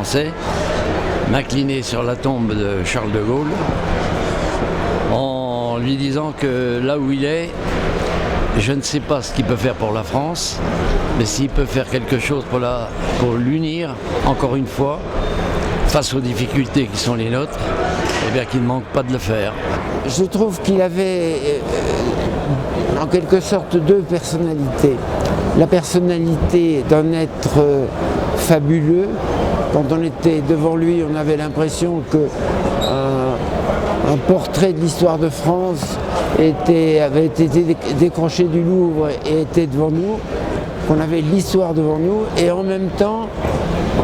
Français, m'incliner sur la tombe de Charles de Gaulle en lui disant que là où il est, je ne sais pas ce qu'il peut faire pour la France, mais s'il peut faire quelque chose pour l'unir, encore une fois, face aux difficultés qui sont les nôtres, eh bien qu'il ne manque pas de le faire. Je trouve qu'il avait en quelque sorte deux personnalités. La personnalité d'un être fabuleux. Quand on était devant lui, on avait l'impression qu'un portrait de l'histoire de France avait été décroché du Louvre et était devant nous, qu'on avait l'histoire devant nous, et en même temps,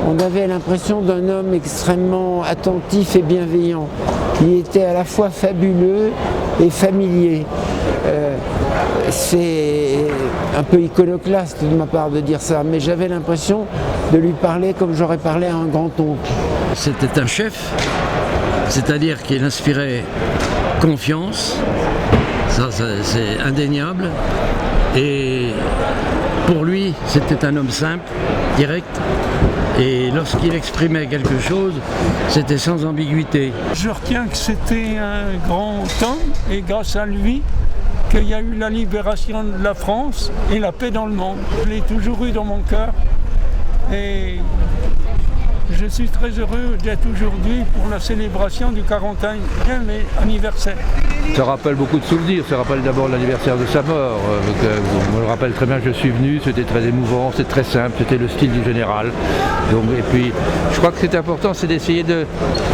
on avait l'impression d'un homme extrêmement attentif et bienveillant. Il était à la fois fabuleux et familier. C'est un peu iconoclaste de ma part de dire ça, mais j'avais l'impression de lui parler comme j'aurais parlé à un grand-oncle. C'était un chef, c'est-à-dire qu'il inspirait confiance, ça c'est indéniable, et pour lui c'était un homme simple, direct, et lorsqu'il exprimait quelque chose, c'était sans ambiguïté. Je retiens que c'était un grand homme, et grâce à lui, qu'il y a eu la libération de la France et la paix dans le monde. Je l'ai toujours eu dans mon cœur et je suis très heureux d'être aujourd'hui pour la célébration du 41e anniversaire. Ça rappelle beaucoup de souvenirs, ça rappelle d'abord l'anniversaire de sa mort. Je me rappelle très bien que je suis venu, c'était très émouvant, c'était très simple, c'était le style du général. Donc, et puis je crois que c'est important, c'est d'essayer de...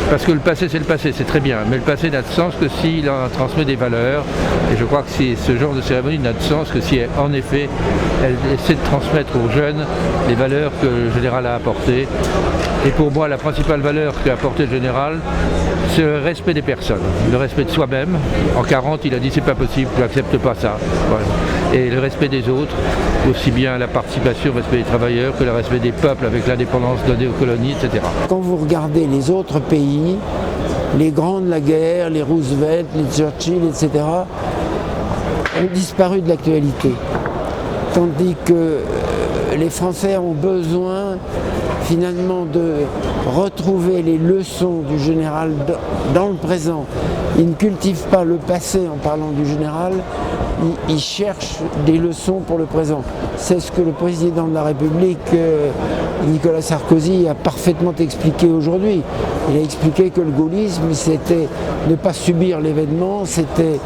Parce que le passé c'est le passé, c'est très bien, mais le passé n'a de sens que s'il en transmet des valeurs. Et je crois que ce genre de cérémonie n'a de sens que si en effet elle essaie de transmettre aux jeunes les valeurs que le général a apportées. Et pour moi, la principale valeur qu'a apporté le général, c'est le respect des personnes, le respect de soi-même. En 40, il a dit c'est pas possible, je n'accepte pas ça. Voilà. Et le respect des autres, aussi bien la participation, le respect des travailleurs que le respect des peuples avec l'indépendance donnée aux colonies, etc. Quand vous regardez les autres pays, les grands de la guerre, les Roosevelt, les Churchill, etc., ont disparu de l'actualité. Tandis que les Français ont besoin finalement de retrouver les leçons du général dans le présent. Ils ne cultivent pas le passé en parlant du général, ils cherchent des leçons pour le présent. C'est ce que le président de la République, Nicolas Sarkozy, a parfaitement expliqué aujourd'hui. Il a expliqué que le gaullisme, c'était ne pas subir l'événement, c'était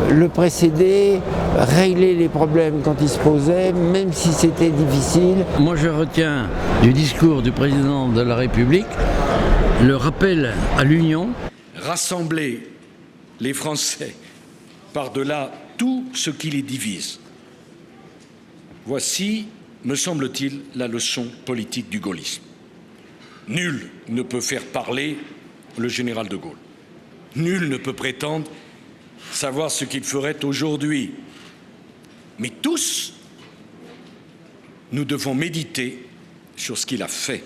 le précéder, régler les problèmes quand ils se posaient, même si c'était difficile. Moi je retiens du discours du président de la République le rappel à l'union. Rassembler les Français par-delà tout ce qui les divise. Voici, me semble-t-il, la leçon politique du gaullisme. Nul ne peut faire parler le général de Gaulle. Nul ne peut prétendre savoir ce qu'il ferait aujourd'hui. Mais tous, nous devons méditer sur ce qu'il a fait.